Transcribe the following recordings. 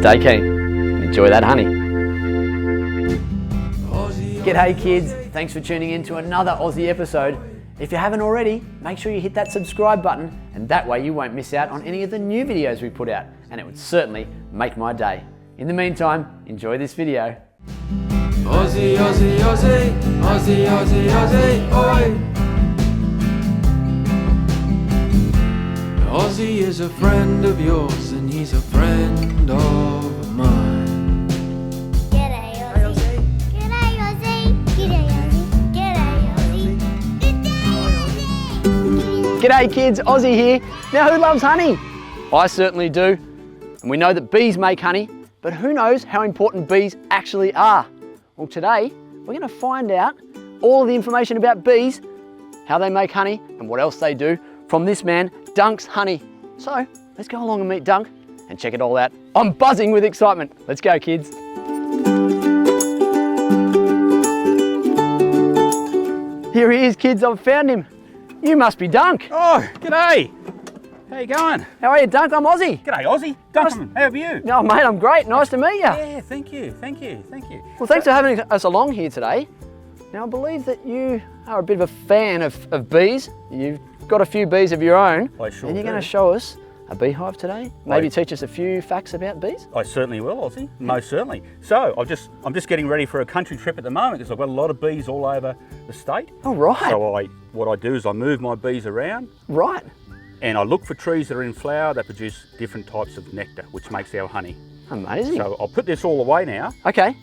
stay keen and enjoy that honey. G'day kids, thanks for tuning in to another Aussie episode. If you haven't already, make sure you hit that subscribe button, and that way you won't miss out on any of the new videos we put out, and it would certainly make my day. In the meantime, enjoy this video. Ozzie, Ozzie, Ozzie, Ozzie, Ozzie, Ozzie, oi! Ozzie is a friend of yours and he's a friend of mine. G'day Ozzie. G'day Ozzie. G'day Ozzie. G'day Ozzie. G'day kids, Ozzie here. Now who loves honey? I certainly do. And we know that bees make honey, but who knows how important bees actually are? Well, today we're going to find out all of the information about bees, how they make honey and what else they do from this man, Dunk's Honey. So let's go along and meet Dunk and check it all out. I'm buzzing with excitement. Let's go, kids. Here he is, kids. I've found him. You must be Dunk. Oh, g'day. How you going? How are you, Dunk? I'm Ozzie. G'day, Ozzie. Duncan, how are you? No, mate, I'm great. Nice to meet you. Yeah, thank you, thank you, thank you. Well, thanks for having us along here today. Now, I believe that you are a bit of a fan of bees. You've got a few bees of your own. I sure And you're do. going to show us a beehive today. Maybe teach us a few facts about bees. I certainly will, Ozzie, most certainly. So, I'm just getting ready for a country trip at the moment because I've got a lot of bees all over the state. Oh, right. So what I do is I move my bees around Right. and I look for trees that are in flower that produce different types of nectar, which makes our honey. Amazing. So I'll put this all away now. Okay.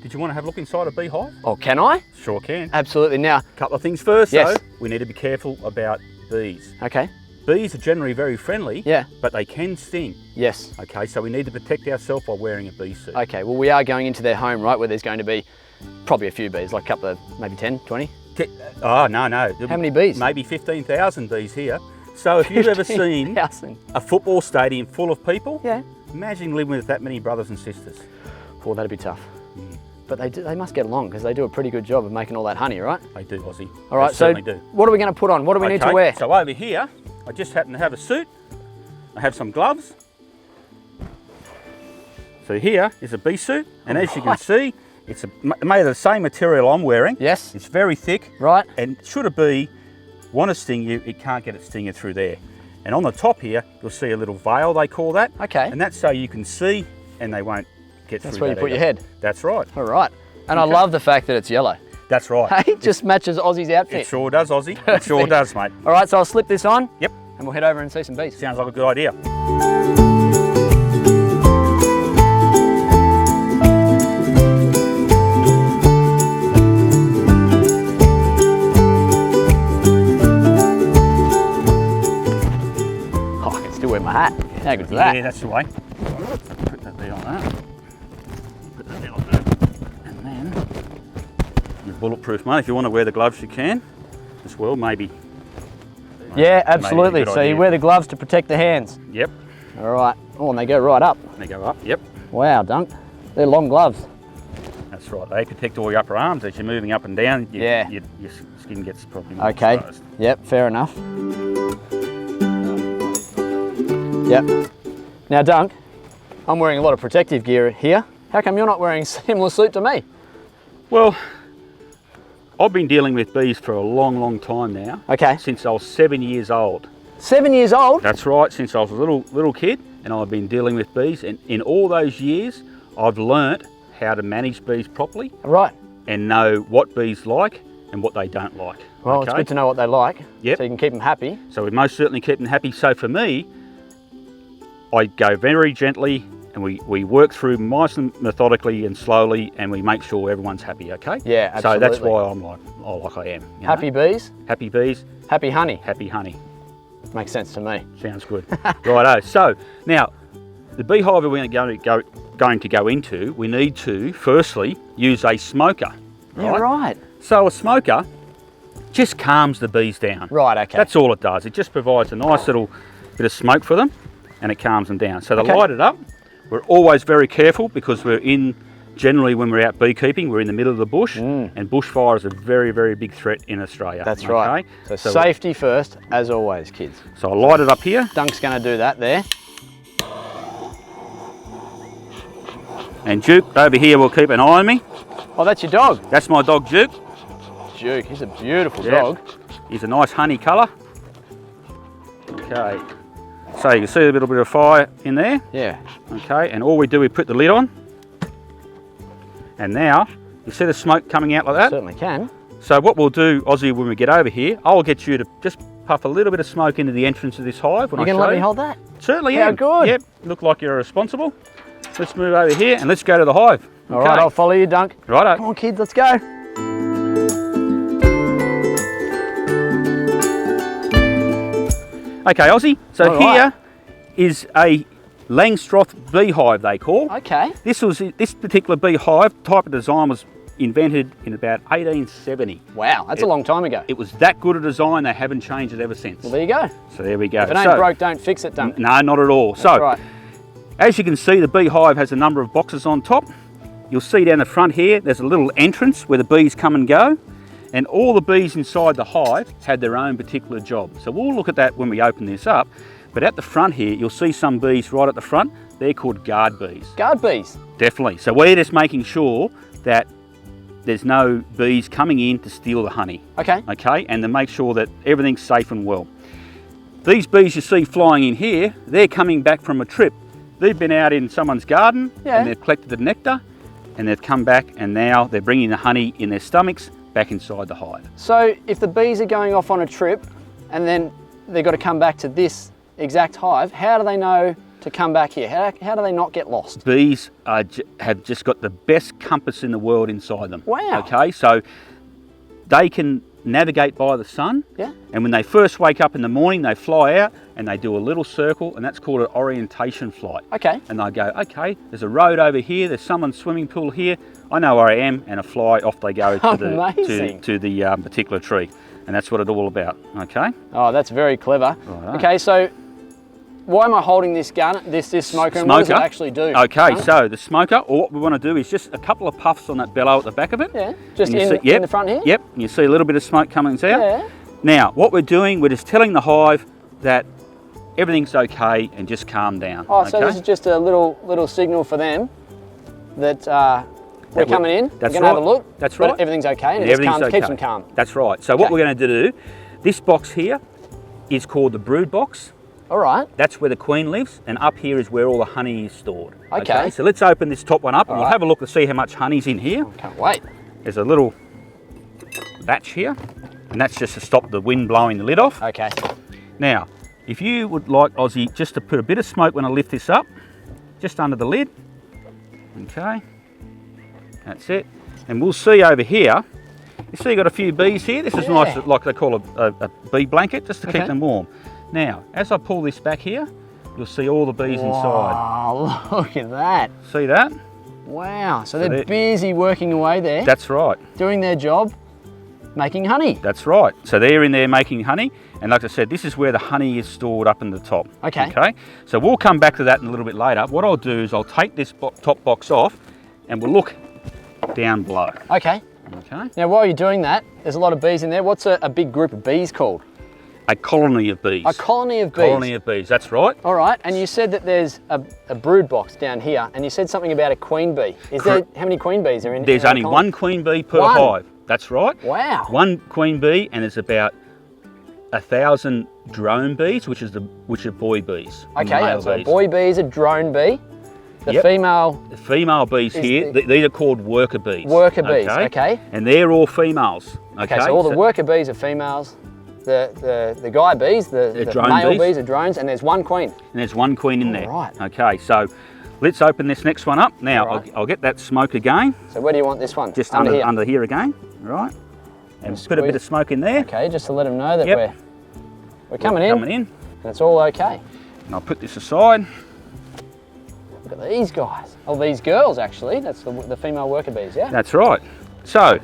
Did you want to have a look inside a beehive? Oh, can I? Sure can. Absolutely. Now, Couple of things first, Yes. though. We need to be careful about bees. okay. Bees are generally very friendly, Yeah. but they can sting. Yes. Okay, so we need to protect ourselves by wearing a bee suit. Okay, well, we are going into their home, right, where there's going to be probably a few bees, like a couple of, maybe 10, 20? Oh, no. How many bees? Maybe 15,000 bees here. So if you've ever seen 15,000. a football stadium full of people, Yeah. imagine living with that many brothers and sisters. Well, that'd be tough. But they must get along because they do a pretty good job of making all that honey, right? They do, Ozzie. All right, They so certainly do. what are we going to put on? What do we need to Okay, wear? So over here, I just happen to have a suit. I have some gloves. So here is a bee suit, and as you can see, it's made of the same material I'm wearing. Yes. It's very thick. Right. And should a bee want to sting you, it can't get it stinging through there. And on the top here, you'll see a little veil, they call that. Okay. And that's so you can see and they won't get That's through where you that put your either. head. That's right. All right. And Okay. I love the fact that it's yellow. That's right. Hey, it just matches Aussie's outfit. It sure does, Ozzie. It sure does, mate. All right, so I'll slip this on. Yep. And we'll head over and see some bees. Sounds like a good idea. Oh, I can still wear my hat. How good's that? Yeah, that's the way. Put that there on that. Put that there like that. And then you're bulletproof, mate. If you want to wear the gloves, you can as well, maybe. Yeah, Maybe a absolutely. good So you idea. wear the gloves to protect the hands. Yep. All right. Oh, and they go right up. They go up. Yep. Wow, Dunk. They're long gloves. That's right. They protect all your upper arms as you're moving up and down. Yeah. Your skin gets probably more Okay. exposed. Yep, fair enough. Yep. Now, Dunk, I'm wearing a lot of protective gear here. How come you're not wearing a similar suit to me? Well, I've been dealing with bees for a long, long time now. Okay. Since I was 7 years old. 7 years old? That's right, since I was a little kid, and I've been dealing with bees. And in all those years, I've learnt how to manage bees properly Right. and know what bees like and what they don't like. Well, it's good to know what they like. Yep. So you can keep them happy. So we most certainly keep them happy. So for me, I go very gently and we work through nice and methodically and slowly, and we make sure everyone's happy, okay? Yeah, So that's absolutely. why I'm like I am. you know? Happy bees, Happy bees, happy honey. happy honey. Makes sense to me. Sounds good. Righto. So now, the beehive we're going to go into, we need to firstly use a smoker. Yeah, right. So a smoker just calms the bees down. Right, okay. That's all it does. It just provides a nice little bit of smoke for them, and it calms them down. So to Okay. light it up, we're always very careful because generally when we're out beekeeping, we're in the middle of the bush, and bushfire is a very, very big threat in Australia. That's right. So safety first, as always, kids. So I light it up here. Dunk's going to do that there. And Duke over here will keep an eye on me. Oh, that's your dog. That's my dog Duke. Duke, he's a beautiful Yep. dog. He's a nice honey colour. Okay. So you can see a little bit of fire in there. Yeah. Okay, and all we do is put the lid on. And now, you see the smoke coming out like that? Certainly can. So what we'll do, Ozzie, when we get over here, I'll get you to just puff a little bit of smoke into the entrance of this hive. When You I can show let me you. hold that? Certainly, How yeah. good. Yep, look like you're responsible. Let's move over here and let's go to the hive. All right, I'll follow you, Dunk. Righto. Come on, kids, let's go. Okay, Ozzie, so All here right. is a Langstroth beehive, they call. Okay. This particular beehive type of design was invented in about 1870. Wow, that's a long time ago. It was that good a design, they haven't changed it ever since. Well, there you go. So there we go. If it ain't broke, don't fix it, Dunk. No, not at all. That's right. As you can see, the beehive has a number of boxes on top. You'll see down the front here, there's a little entrance where the bees come and go. And all the bees inside the hive had their own particular job. So we'll look at that when we open this up. But at the front here, you'll see some bees right at the front. They're called guard bees. Guard bees. Definitely. So we're just making sure that there's no bees coming in to steal the honey. Okay. Okay, and to make sure that everything's safe and well. These bees you see flying in here, they're coming back from a trip. They've been out in someone's garden and they've collected the nectar and they've come back and now they're bringing the honey in their stomachs back inside the hive. So if the bees are going off on a trip and then they've got to come back to this exact hive, how do they know to come back here? How do they not get lost? Bees have just got the best compass in the world inside them. Wow. Okay, so they can navigate by the sun. Yeah. And when they first wake up in the morning, they fly out and they do a little circle, and that's called an orientation flight. Okay. And they go, okay, there's a road over here, there's someone's swimming pool here, I know where I am, and a fly, off they go to Amazing. the particular tree. And that's what it's all about, okay? Oh, that's very clever. Righto. Okay, so why am I holding this gun, this smoker, and what does it actually do? Okay, Dunk? so the smoker, or what we want to do is just a couple of puffs on that bellow at the back of it. Yeah, just And you in the front here? Yep, and you see a little bit of smoke coming out. Yeah. Now, what we're doing, we're just telling the hive that everything's okay and just calm down. Oh, so okay? this is just a little signal for them that we're That coming in, that's we're going to have a right. look, That's but right. everything's okay, and it Everything's just keeps okay. them calm. That's right. So what Okay. we're going to do, this box here is called the brood box. All right. That's where the queen lives, and up here is where all the honey is stored. Okay. So let's open this top one up, and All we'll right. have a look to see how much honey's in here. Can't wait. There's a little batch here, and that's just to stop the wind blowing the lid off. Okay. Now, if you would like, Ozzie, just to put a bit of smoke when I lift this up, just under the lid. Okay, that's it. And we'll see over here, you see you've got a few bees here. This is nice, like they call a bee blanket, just to keep them warm. Now, as I pull this back here, you'll see all the bees inside. Oh, look at that. See that? Wow, so they're busy working away there, That's right. doing their job, making honey. That's right. So they're in there making honey. And like I said, this is where the honey is stored up in the top. Okay. Okay. So we'll come back to that in a little bit later. What I'll do is I'll take this top box off and we'll look down below. Okay. Okay. Now, while you're doing that, there's a lot of bees in there. What's a big group of bees called? A colony of bees. A colony of bees. Colony of bees, that's right. All right, and you said that there's a brood box down here, and you said something about a queen bee. Is there, how many queen bees are in? There's in a only colony? one queen bee per One? hive. That's right. Wow. One queen bee, and there's about 1,000 drone bees, which are boy bees. Okay, male so a bees. boy bee is a drone bee. The Yep. female The female bees here, these are called worker bees. worker bees. Okay. And they're all females. Okay, Okay, so all the worker bees are females. The guy bees, the drone male bees. bees are drones, and there's one queen. And there's one queen in there. Right. Okay, so let's open this next one up. Now, All right. I'll get that smoke again, So where do you want this one? just Under here. under here again, right? And Just put a bit squeeze. of smoke in there. Okay, just to let them know that Yep. we're coming in, Coming in. and it's all okay. And I'll put this aside. Look at these guys. Oh, these girls actually. That's the female worker bees. Yeah. That's right. So,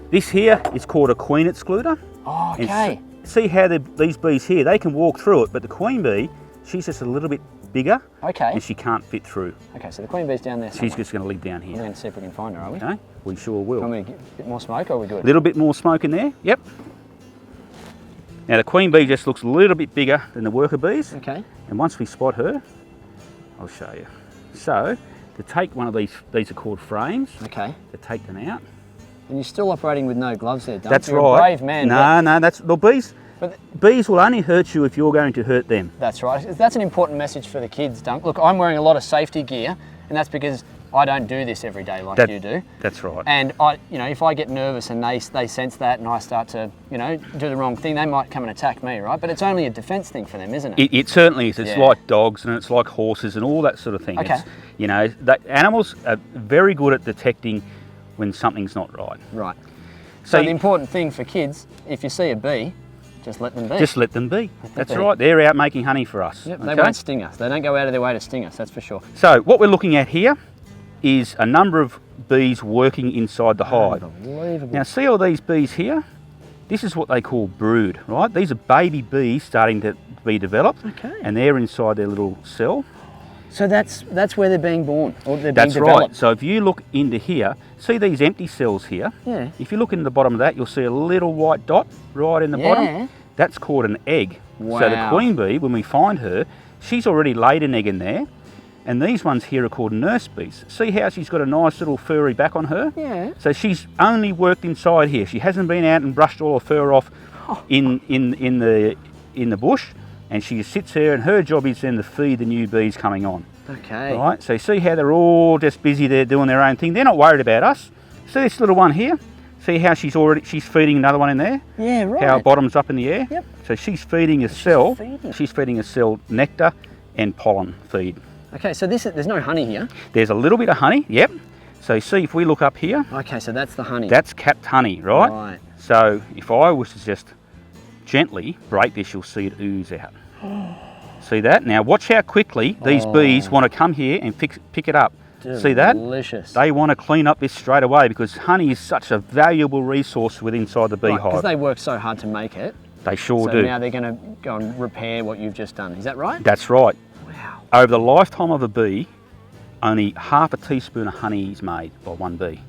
this here is called a queen excluder. Oh, And okay. see how these bees here, they can walk through it, but the queen bee, she's just a little bit bigger Okay. and she can't fit through. Okay, so the queen bee's down there. She's somewhere. just going to live down We're here. going to see if we can find her, are we? Okay, we sure Want will. me to get a bit more smoke, or are we A good? little bit more smoke in there, yep. Now the queen bee just looks a little bit bigger than the worker bees. Okay. And once we spot her, I'll show you. So, to take one of these are called frames, Okay. to take them out. And you're still operating with no gloves there, Dunk. That's You're right. a brave man. No, bees. But Bees will only hurt you if you're going to hurt them. that's right. That's an important message for the kids, Dunk. Look, I'm wearing a lot of safety gear, and that's because I don't do this every day like you do. That's right. And if I get nervous and they sense that, and I start to, do the wrong thing, they might come and attack me, right? But it's only a defence thing for them, isn't it? It certainly is. It's Yeah. like dogs and it's like horses and all that sort of thing. Okay. Animals are very good at detecting when something's not right. Right. So So the important thing for kids, if you see a bee, just let them be. just let them be. That's be. right. They're out making honey for us. Yep, they okay? won't sting us. They don't go out of their way to sting us, that's for sure. So what we're looking at here is a number of bees working inside the hive. Unbelievable. Now see all these bees here? This is what they call brood, right? These are baby bees starting to be developed, Okay. and they're inside their little cell. So that's where they're being born, or they're That's being right. developed. So if you look into here, see these empty cells here? Yeah. If you look in the bottom of that, you'll see a little white dot right in the Yeah. bottom. That's called an egg. So the Wow. queen bee, when we find her, she's already laid an egg in there. And these ones here are called nurse bees. See how she's got a nice little furry back on her? Yeah. So she's only worked inside here. She hasn't been out and brushed all her fur off in the bush. And she sits there, and her job is then to feed the new bees coming on. Okay. Right, so see how they're all just busy there doing their own thing. They're not worried about us. See this little one here? See how she's feeding another one in there? Yeah, right. How her bottom's up in the air? Yep. So she's feeding a cell. feeding. She's feeding a cell nectar and pollen feed. Okay, so there's no honey here. There's a little bit of honey, yep. So see if we look up here, Okay, so that's the honey. that's capped honey, right? Right. So if I was to just gently break this, you'll see it ooze out. See that? Now watch how quickly these bees want to come here and pick it up. See that? Delicious. They want to clean up this straight away because honey is such a valuable resource within inside the beehive. Because they work so hard to make it. They sure So do. now they're going to go and repair what you've just done. Is that right? That's right. Wow. Over the lifetime of a bee, only half a teaspoon of honey is made by one bee.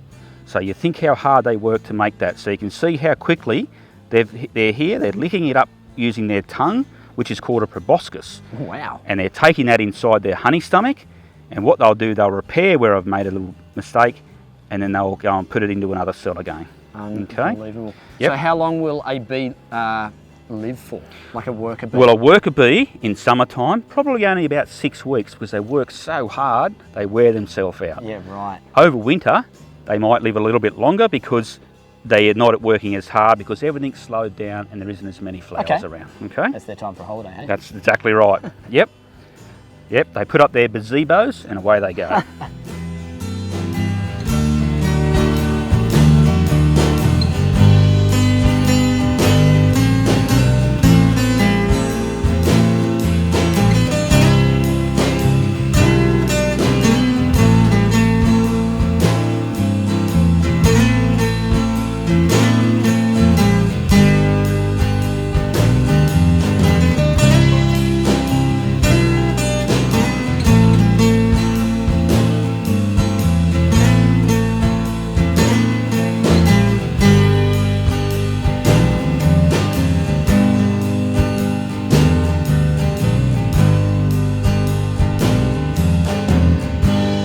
So you think how hard they work to make that. So you can see how quickly they're here, they're licking it up using their tongue, which is called a proboscis. Wow. And they're taking that inside their honey stomach. And what they'll do, they'll repair where I've made a little mistake, and then they'll go and put it into another cell again. Okay? Unbelievable. Yep. So how long will a bee live for? Like a worker bee? Well, a worker bee in summertime, probably only about 6 weeks because they work so hard, they wear themselves out. Yeah, right. Over winter, they might live a little bit longer because they are not working as hard because everything's slowed down and there isn't as many flowers Okay. around. Okay? That's their time for a holiday, hey? That's exactly right. Yep. Yep, they put up their gazebos and away they go.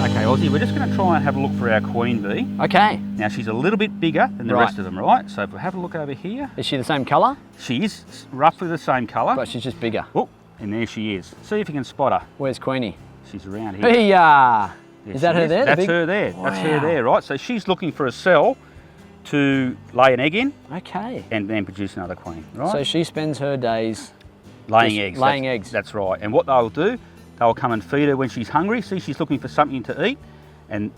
Okay, Ozzie, we're just going to try and have a look for our queen bee. Okay. Now she's a little bit bigger than the Right. rest of them, right? So if we have a look over here, Is she the same colour? she is roughly the same colour. But she's just bigger. Oh, and there she is. See if you can spot her. Where's Queenie? She's around here. Hey-ya! There Is that she her there? the That's big- her there. That's her Wow. there, right? So she's looking for a cell to lay an egg in Okay. and then produce another queen, right? So she spends her days laying just eggs. laying that's, eggs. That's right. And what they'll do, they'll come and feed her when she's hungry. See, she's looking for something to eat. And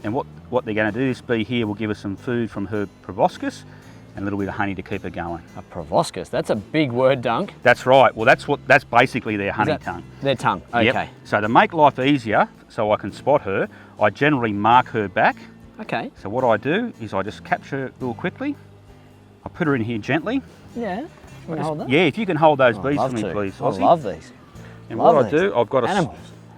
what they're going to do, this bee here will give her some food from her proboscis and a little bit of honey to keep her going. a proboscis. That's a big word, Dunk. That's right. Well, that's basically their honey that tongue. Their tongue. Okay. Yep. So to make life easier, so I can spot her, I generally mark her back. Okay. So what I do is I just capture her real quickly. I put her in here gently. Yeah. You want to hold that? Yeah, if you can hold those Oh, I'd bees for love me, to. please, I Ozzie. love these. And love what I these. do, I've got a Animals.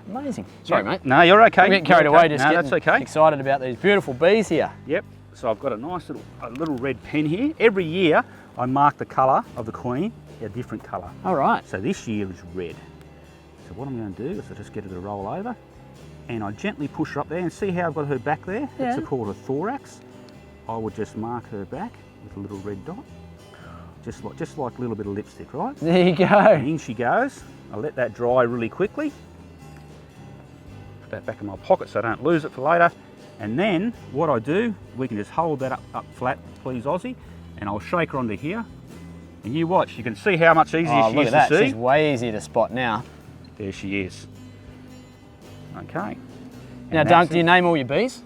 Amazing. Sorry, mate. No, you're okay. I'm getting carried You're away okay. just No, getting that's okay. excited about these beautiful bees here. Yep. So I've got a nice little red pen here. Every year I mark the colour of the queen a different colour. All right. So this year is red. So what I'm going to do is I just get her to roll over. and I gently push her up there, and see how I've got her back there? Yeah. That's called a thorax. I would just mark her back with a little red dot, just like a little bit of lipstick, right? There you go. And in she goes. I let that dry really quickly. Put that back in my pocket so I don't lose it for later. And then what I do, we can just hold that up flat, please, Ozzie, and I'll shake her onto here. And you watch, you can see how much easier Oh, she look is at to that. see. She's way easier to spot now. There she is. Okay. Now, And Dunk, that's do you name all your bees?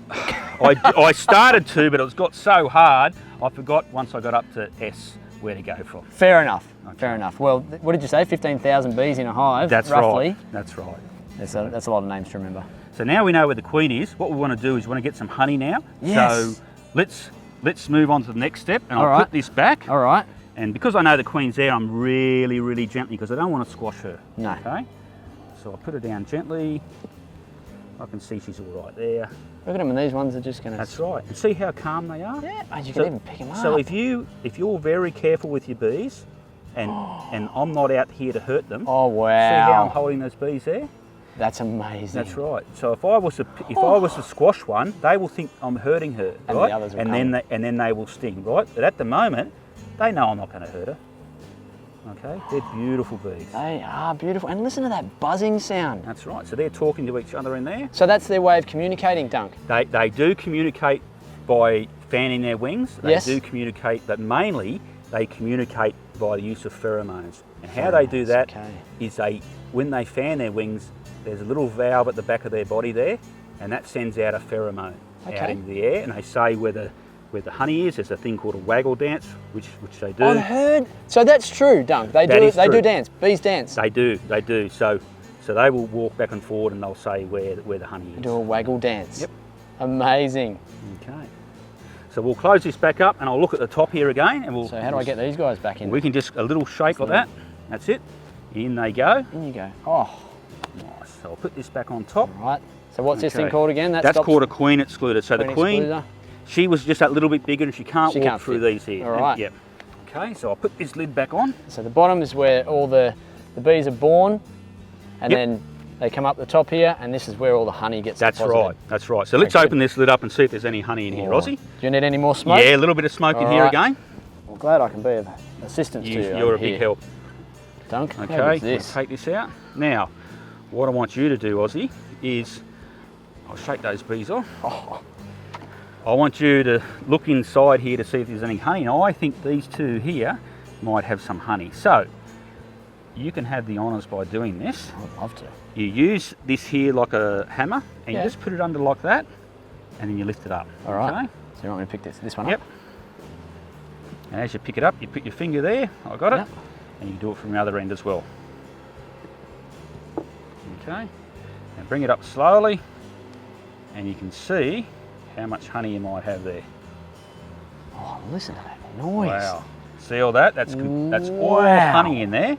I started to, but it got so hard, I forgot once I got up to S where to go from. Fair enough. Okay. Fair enough. Well, what did you say? 15,000 bees in a hive, That's roughly. right. That's right. That's a lot of names to remember. So now we know where the queen is. What we want to do is we want to get some honey now. Yes. So let's move on to the next step, and All I'll right. put this back. All right. And because I know the queen's there, I'm really, really gently, because I don't want to squash her. No. Okay. So I'll put her down gently. I can see she's all right there. Look at them, and these ones are just going to... That's right. And see how calm they are? Yeah, and you So- can even pick them up. So if you're very careful with your bees, and I'm not out here to hurt them. Oh, See how I'm wow. holding those bees there? That's amazing. That's right. So if I was to squash one, they will think I'm hurting her, And right? the others will and then they will sting, right? But at the moment, they know I'm not going to hurt her. Okay, they're beautiful bees. They are beautiful. And listen to that buzzing sound. That's right. So they're talking to each other in there. So that's their way of communicating, Dunk. They do communicate by fanning their wings. They Yes. do communicate, but mainly they communicate by the use of pheromones. And how they do Pheromones, that okay. is when they fan their wings, there's a little valve at the back of their body there, and that sends out a pheromone out Okay. into the air. And they say where the honey is, there's a thing called a waggle dance, which they do. I've heard. So that's true, Dunk. They That do. is They do true. dance. Bees dance. They do. So they will walk back and forward, and they'll say where the honey is. Do a waggle dance. Yep. Amazing. Okay. So we'll close this back up, and I'll look at the top here again, and we'll. So how do I get these guys back in? We can just a little shake like that. That's it. In they go. In you go. Oh, Nice. So I'll put this back on top. all right. So what's this thing Okay. called again? That's stops called a queen excluder. So the queen queen, excluder. she was just that little bit bigger, and she can't She walk can't through fit. these here. All right. Yep. Okay. So I'll put this lid back on. So the bottom is where all the bees are born, and Yep. then they come up the top here, and this is where all the honey gets That's deposited. right. That's right. So let's Okay. open this lid up and see if there's any honey in here, Oh. Ozzie. Do you need any more smoke? Yeah, a little bit of smoke in All here right. again. I'm glad I can be of assistance to you. You're over a big here. help. Dunk. Okay. How Let's good's this? take this out. Now, what I want you to do, Ozzie, is I'll shake those bees off. Oh, I want you to look inside here to see if there's any honey. Now, I think these two here might have some honey. So, you can have the honours by doing this. I'd love to. You use this here like a hammer, and Yeah. you just put it under like that, and then you lift it up. All right. Okay? So you want me to pick this one Yep. up? And as you pick it up, you put your finger there. I got it. Yep. And you do it from the other end as well. Okay. And bring it up slowly, and you can see how much honey you might have there. Oh, listen to that noise. Wow. See all that? That's good. That's all Wow. honey in there.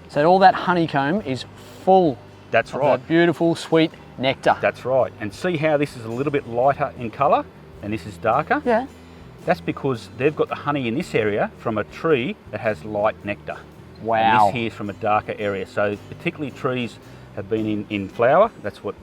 So all that honeycomb is full That's of right. that beautiful, sweet nectar. That's right. And see how this is a little bit lighter in colour and this is darker? Yeah. That's because they've got the honey in this area from a tree that has light nectar. Wow. And this here is from a darker area. So particularly trees have been in flower, that's what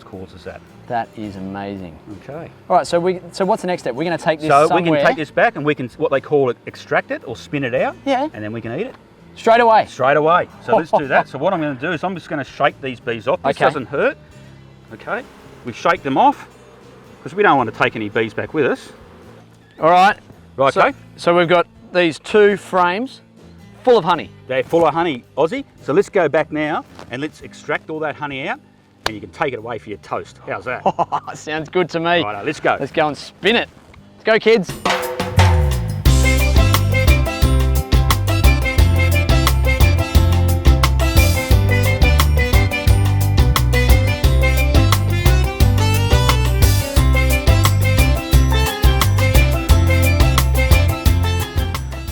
causes that. That is amazing. Okay. All right, so what's the next step? We're going to take this So somewhere. we can take this back and we can, what they call it, extract it or spin it out. Yeah. And then we can eat it Straight away. straight away. So let's do that. So what I'm going to do is I'm just going to shake these bees off. This Okay. doesn't hurt. Okay. We shake them off because we don't want to take any bees back with us. All right. Right, okay. So we've got these two frames full of honey. They're full of honey, Ozzie. So let's go back now and let's extract all that honey out and you can take it away for your toast. How's that? Sounds good to me. Righto, let's go. Let's go and spin it. Let's go, kids.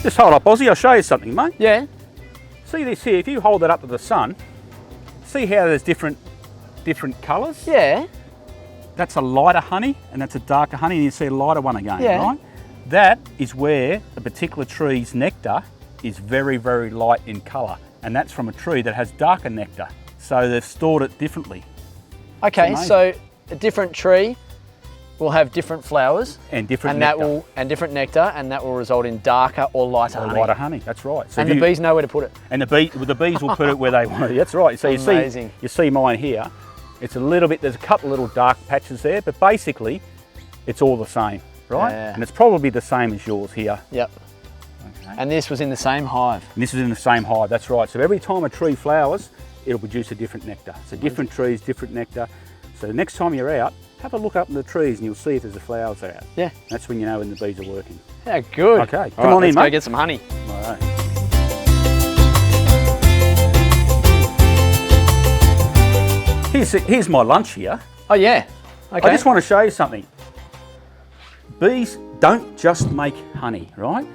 Just hold up, Ozzie. I'll show you something, mate. Yeah. See this here? If you hold it up to the sun, see how there's different colours? Yeah. That's a lighter honey and that's a darker honey, and you see a lighter one again, Yeah. right? That is where a particular tree's nectar is very, very light in colour, and that's from a tree that has darker nectar. So they've stored it differently. Okay, amazing. so a different tree will have different flowers And different and nectar. different nectar, and that will result in darker or lighter A honey. lighter honey, that's right. So And if the bees know where to put it. And the bees will put it where they want it. That's right. So Amazing. you see mine here. It's a little bit, there's a couple little dark patches there, but basically it's all the same, right? Yeah. And it's probably the same as yours here. Yep. Okay. And this was in the same hive. And this is in the same hive, that's right. So every time a tree flowers, it'll produce a different nectar. So different trees, different nectar. So the next time you're out, have a look up in the trees and you'll see if there's the flowers out. Yeah. That's when you know when the bees are working. Yeah, good. Okay, All come right, on in, let's go mate. get some honey. All right. Here's my lunch here. Oh yeah. Okay. I just want to show you something. Bees don't just make honey, right?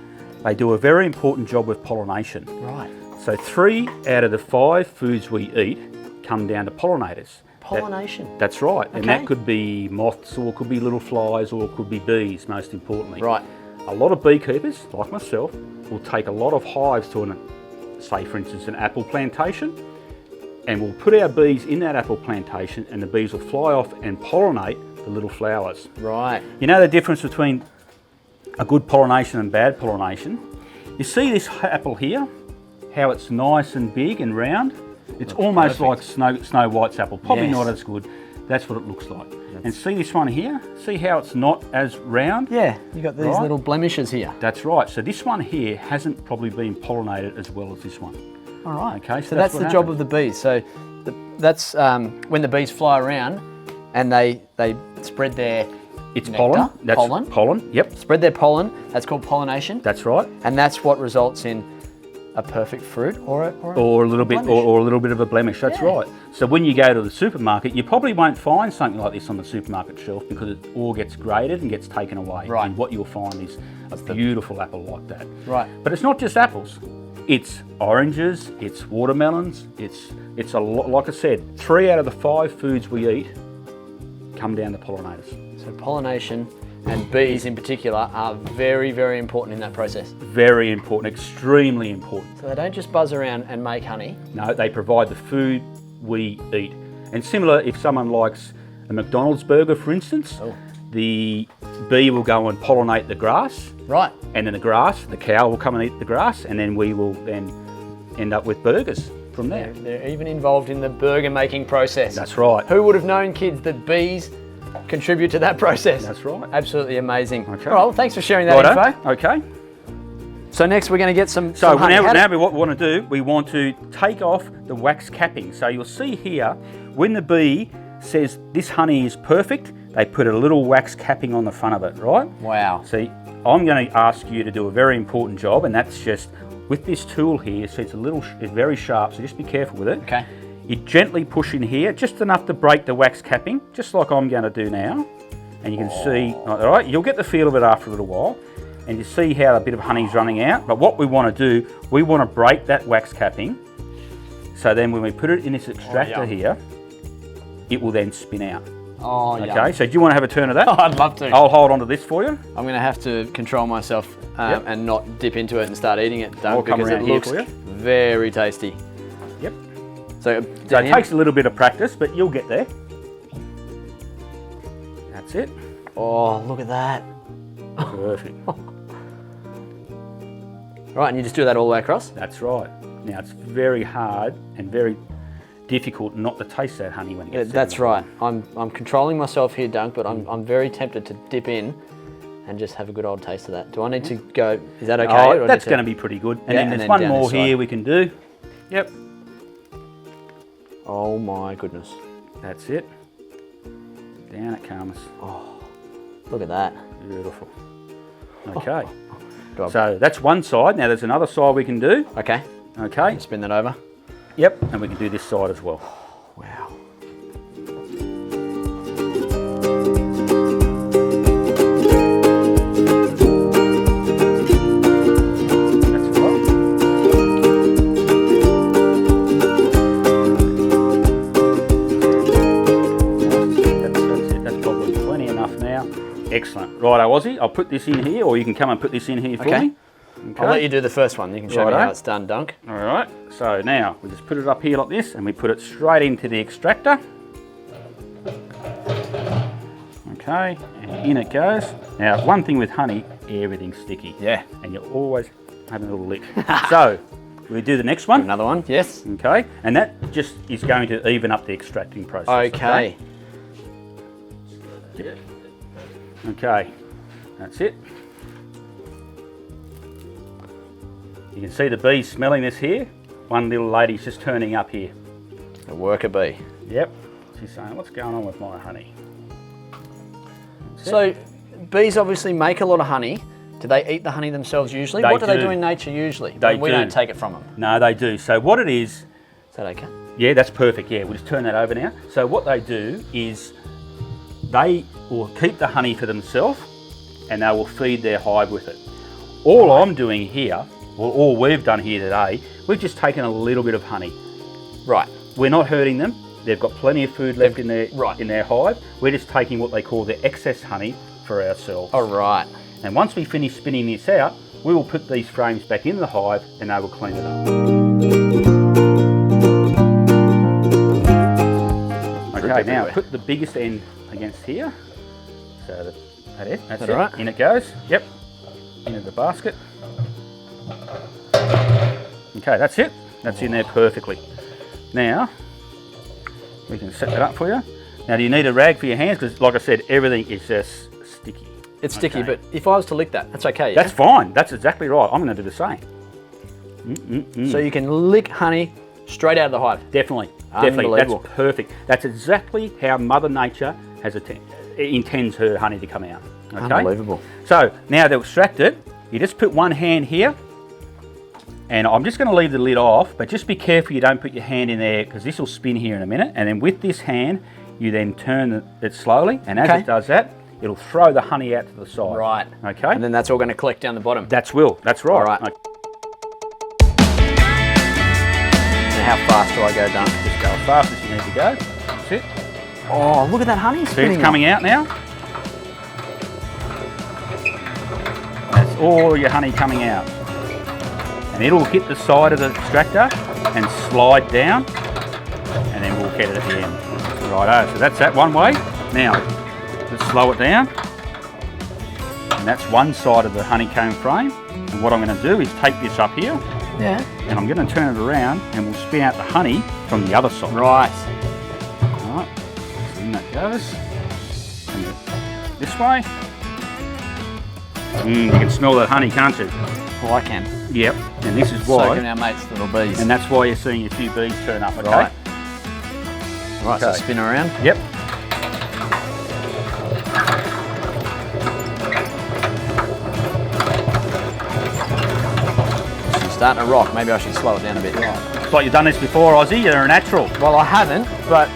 They do a very important job with pollination. Right. So 3 out of the 5 foods we eat come down to pollinators. Pollination. That's right. And Okay. that could be moths, or it could be little flies, or it could be bees, most importantly. Right. A lot of beekeepers, like myself, will take a lot of hives to say for instance an apple plantation, and we'll put our bees in that apple plantation and the bees will fly off and pollinate the little flowers. Right. You know the difference between a good pollination and bad pollination? You see this apple here, how it's nice and big and round? It's almost like Snow White's apple, probably Yes. not as good. That's what it looks like. And see this one here? See how it's not as round? Yeah, you got these Right. little blemishes here. That's right. So this one here hasn't probably been pollinated as well as this one. All right. Okay, So that's what the job happened. of the bees. So that's when the bees fly around and they spread their It's nectar, pollen. That's pollen. pollen. Yep. Spread their pollen. That's called pollination. That's right. And that's what results in a perfect fruit or a Or a little bit, blemish. or a little bit of a blemish. That's Yeah. right. So when you go to the supermarket, you probably won't find something like this on the supermarket shelf because it all gets graded and gets taken away. Right. And what you'll find is a beautiful apple like that. Right. But it's not just apples. It's oranges. It's watermelons. It's a lot. Like I said, 3 out of the 5 foods we eat come down to pollinators. So pollination and bees in particular are very, very important in that process. Very important. Extremely important. So they don't just buzz around and make honey. No, they provide the food we eat. And similar, if someone likes a McDonald's burger, for instance, Oh. the bee will go and pollinate the grass, Right. and then the cow will come and eat the grass, and then we will then end up with burgers from there. They're even involved in the burger making process. That's right. Who would have known, kids, that bees contribute to that process? That's right. Absolutely amazing. Okay. All right, well, thanks for sharing that Righto. info. Okay. So next we're going to get some So honey. now what we want to do, we want to take off the wax capping. So you'll see here, when the bee says this honey is perfect, they put a little wax capping on the front of it, right? Wow. See, I'm going to ask you to do a very important job, and that's just with this tool here. So it's very sharp, so just be careful with it. Okay. You gently push in here, just enough to break the wax capping, just like I'm going to do now. And you can see, all right, you'll get the feel of it after a little while. And you see how a bit of honey's running out. But what we want to do, we want to break that wax capping. So then when we put it in this extractor here, it will then spin out. Oh, yeah. Okay, so do you want to have a turn of that? Oh, I'd love to. I'll hold on to this for you. I'm going to have to control myself Yep. and not dip into it and start eating it, I'll come because around it here looks for you. very tasty. Yep. So, So down it here. takes a little bit of practice, but you'll get there. That's it. Oh, look at that. Perfect. Right, and you just do that all the way across? That's right. Now it's very hard and very difficult not to taste that honey when it Yeah, gets that's set. right. I'm controlling myself here, Dunk, but I'm very tempted to dip in and just have a good old taste of that. Do I need to go? Is that okay? Oh, or that's need going to be pretty good. And Yeah, then and there's then one down more this side. here we can do. Yep. Oh my goodness! That's it. Down it comes. Look at that. Beautiful. Okay. Do I- So that's one side. Now there's another side we can do. Okay, Okay. spin that over. Yep. And we can do this side as well. Wow. That's right. That's it. That's probably plenty enough now. Excellent. Righto, Ozzie. I'll put this in here, or you can come and put this in here for Okay. me. I'll let you do the first one. You can show me Righto. how it's done, Dunk. All right. So now we just put it up here like this, and we put it straight into the extractor. Okay, and in it goes. Now, one thing with honey, everything's sticky. Yeah. And you always have a little lick. So, we do the next one. Another one, yes. Okay, and that just is going to even up the extracting process. Okay. Okay, that's it. You can see the bees smelling this here. One little lady's just turning up here. A worker bee. Yep, she's saying, what's going on with my honey? So, bees obviously make a lot of honey. Do they eat the honey themselves usually? They What do they do. do in nature usually? They We do. don't take it from them. No, they do. So what it is, Is that okay? yeah, that's perfect. Yeah, we'll just turn that over now. So what they do is they will keep the honey for themselves and they will feed their hive with it. All I'm doing here, or all we've done here today, we've just taken a little bit of honey. Right. We're not hurting them. They've got plenty of food left in their Right. in their hive. We're just taking what they call the excess honey for ourselves. All right. And once we finish spinning this out, we will put these frames back in the hive and they will clean it up. Okay, now everywhere. put the biggest end against here. So that's it. That's That it. all right? In it goes. Yep. Into the basket. Okay, that's it. That's in there perfectly. Now, we can set that up for you. Now, do you need a rag for your hands? Because, like I said, everything is just sticky. It's sticky, Okay. but if I was to lick that, that's okay, yeah? That's fine. That's exactly right. I'm going to do the same. So you can lick honey straight out of the hive. Definitely. Definitely. That's Unbelievable. perfect. That's exactly how Mother Nature has intends her honey to come out. Okay? Unbelievable. So, now to extract it, you just put one hand here, and I'm just going to leave the lid off, but just be careful you don't put your hand in there because this will spin here in a minute. And then with this hand, you then turn it slowly, and as Okay. it does that, it'll throw the honey out to the side. Right. Okay? And then that's all going to collect down the bottom. That's right. All right. Okay. And how fast do I go, Dunk? Just go as fast as you need to go. That's it. Oh, look at that honey See, spinning. it's coming out now. That's all your honey coming out. And it'll hit the side of the extractor and slide down, and then we'll get it at the end. Righto, so that's that one way. Now, let's slow it down. And that's one side of the honeycomb frame. And what I'm going to do is take this up here, Yeah. and I'm going to turn it around, and we'll spin out the honey from the other side. Right. Alright, so in that goes. And this way. You can smell that honey, can't you? Well, I can. Yep. And this is So why. can our mates, little bees. And that's why you're seeing a few bees turn up, okay? Right. Right, so Okay. spin around. Yep. She's starting to rock. Maybe I should slow it down a bit. It's like you've done this before, Ozzie. You're a natural. Well, I haven't, but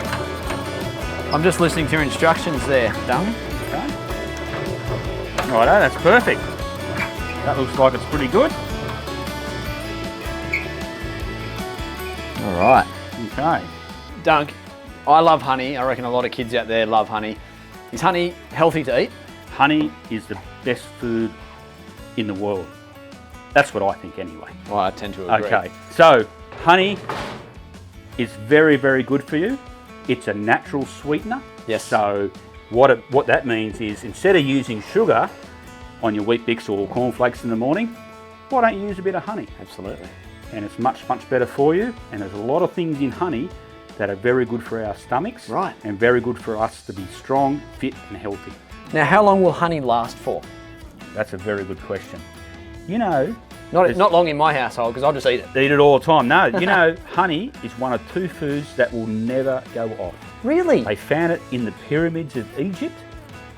I'm just listening to your instructions there, Dunk. Okay. Righto, that's perfect. That looks like it's pretty good. All right. Okay. Dunk, I love honey. I reckon a lot of kids out there love honey. Is honey healthy to eat? Honey is the best food in the world. That's what I think anyway. Well, I tend to agree. Okay, so honey is very, very good for you. It's a natural sweetener. Yes. So what that means is instead of using sugar on your Wheat Bix or cornflakes in the morning, why don't you use a bit of honey? Absolutely. And it's much, much better for you. And there's a lot of things in honey that are very good for our stomachs. Right. And very good for us to be strong, fit and healthy. Now, how long will honey last for? That's a very good question. You know, Not long in my household, because I'll just eat it. they eat it all the time. No, you know, honey is one of two foods that will never go off. Really? They found it in the pyramids of Egypt,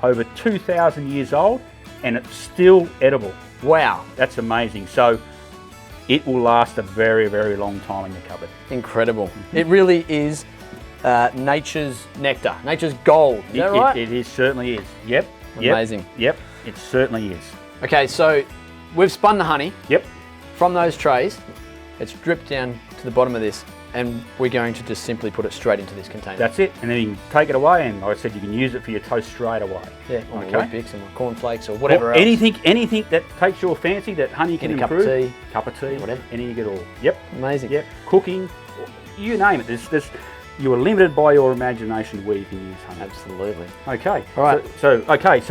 over 2,000 years old, and it's still edible. Wow. That's amazing. So it will last a very, very long time in your cupboard. Incredible. It really is nature's nectar, nature's gold. Is that right? It certainly is. Yep. Amazing. Yep. It certainly is. Okay, so we've spun the honey Yep. from those trays. It's dripped down to the bottom of this, and we're going to just simply put it straight into this container. That's it. And then you can take it away, and like I said, you can use it for your toast straight away. yeah, or Okay. my Wheat Bix and my cornflakes or whatever Or else. anything that takes your fancy that honey can In a cup of improve. tea. Cup of tea. Whatever. Anything at all. Yep. Amazing. Yep. Cooking. You name it. you are limited by your imagination where you can use honey. Absolutely. Okay. All right. So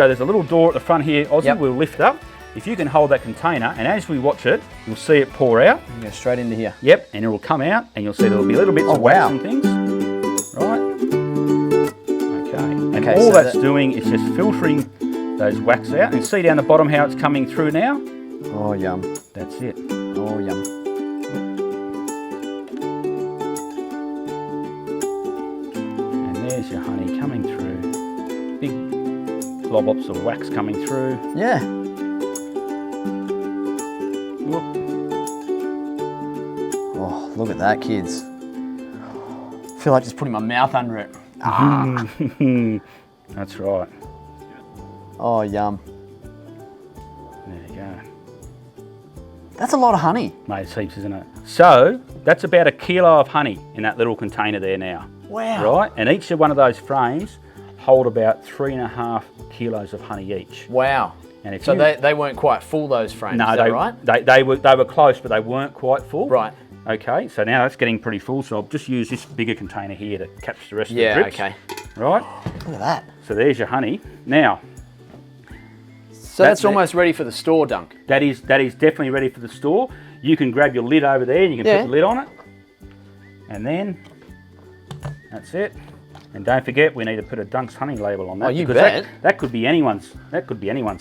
there's a little door at the front here, Ozzie. Yep. We'll lift up. If you can hold that container, and as we watch it, you'll see it pour out. Go straight into here. Yep, and it will come out, and you'll see there'll be little bits of wax and things. Right. Okay. And Okay, all so that's doing is just filtering those wax out. And see down the bottom how it's coming through now? Oh, yum. That's it. Oh, yum. And there's your honey coming through. Big globs of wax coming through. Yeah. Whoop. Oh, look at that, kids. I feel like just putting my mouth under it. That's right. Oh, yum. There you go. That's a lot of honey. Mate, it's heaps, isn't it? So, that's about 1 kilo of honey in that little container there now. Wow. Right? And each of one of those frames hold about 3.5 kilos of honey each. Wow. And if So you, they weren't quite full, those frames, no, is that right? they were close, but they weren't quite full. Right. Okay, so now that's getting pretty full, so I'll just use this bigger container here to capture the rest of the Yeah, drips. okay. Right? Look at that. So there's your honey. Now, So that's it. almost ready for the store, Dunk. that is definitely ready for the store. You can grab your lid over there and you can Yeah. put the lid on it. And then, that's it. And don't forget, we need to put a Dunk's honey label on that. Oh, you because bet. That could be anyone's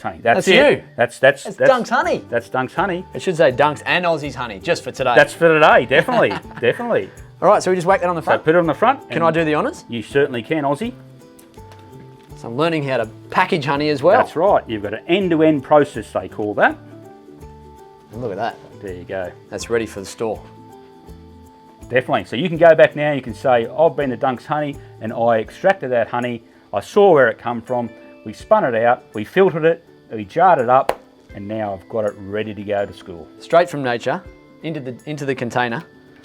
honey. That's you. it. That's Dunk's honey. That's Dunk's honey. It should say Dunk's and Aussie's honey, just for today. That's for today, definitely, definitely. All right, so we just whack that on the So front. put it on the front. Can I do the honours? You certainly can, Ozzie. So I'm learning how to package honey as well. That's right. You've got an end-to-end process, they call that. And look at that. There you go. That's ready for the store. Definitely. So you can go back now and you can say, I've been to Dunk's Honey and I extracted that honey. I saw where it come from. We spun it out. We filtered it. We jarred it up. And now I've got it ready to go to school. Straight from nature, into the container,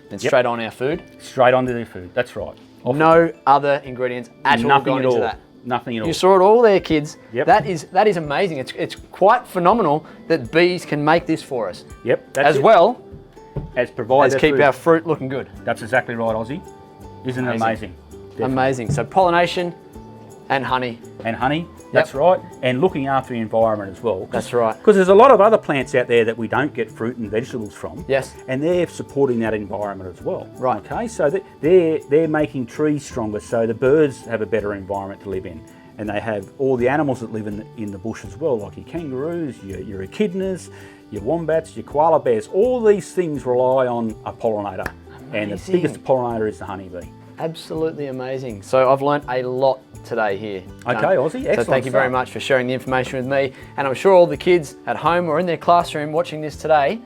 then straight on our food. Straight onto the food. That's right. No other ingredients at all Nothing gone at into all. that. Nothing at all. You saw it all there, kids. Yep. That is amazing. It's quite phenomenal that bees can make this for us. Yep. That's As it. well as provide as their keep food. our fruit looking good. That's exactly right, Ozzie. Isn't it amazing? Definitely. Amazing. So pollination and honey. And honey, that's right. And looking after the environment as well. That's right. Because there's a lot of other plants out there that we don't get fruit and vegetables from. Yes. And they're supporting that environment as well. Right. Okay, so they're making trees stronger so the birds have a better environment to live in. And they have all the animals that live in the bush as well, like your kangaroos, your echidnas, your wombats, your koala bears. All these things rely on a pollinator. And the biggest pollinator is the honeybee. Absolutely amazing. So I've learnt a lot today here. Okay, Ozzie, excellent So thank you very stuff. much for sharing the information with me. And I'm sure all the kids at home or in their classroom watching this today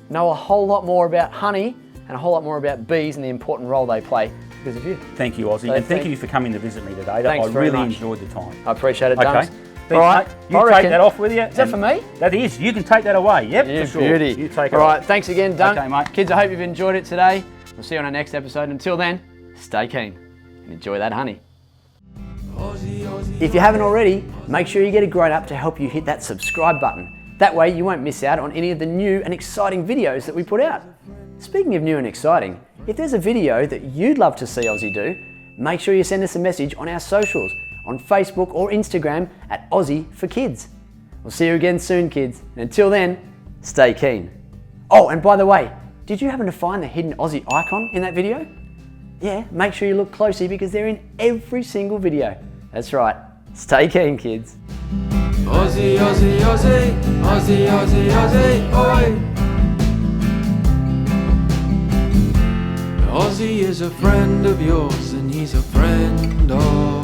know a whole lot more about honey and a whole lot more about bees and the important role they play because of you. Thank you, Ozzie, So and thank thank- you for coming to visit me today. Thanks I very really much. enjoyed the time. I appreciate it, Okay. Dunks. Thanks, All right, mate. You take that off with you. Is that for me? That is. You can take that away. Yep, You for sure. beauty. You take it All right, off. thanks again, Dunk. Okay, mate. Kids, I hope you've enjoyed it today. We'll see you on our next episode. Until then, stay keen and enjoy that honey. If you haven't already, make sure you get a grown-up to help you hit that subscribe button. That way you won't miss out on any of the new and exciting videos that we put out. Speaking of new and exciting, if there's a video that you'd love to see Ozzie do, make sure you send us a message on our socials, on Facebook or Instagram at Ozzie for Kids. We'll see you again soon, kids. And until then, stay keen. Oh, and by the way, did you happen to find the hidden Ozzie icon in that video? Yeah, make sure you look closely because they're in every single video. That's right. Stay keen, kids. Ozzie, Ozzie, Ozzie, Ozzie, Ozzie, Ozzie, oi! Ozzie is a friend of yours and he's a friend of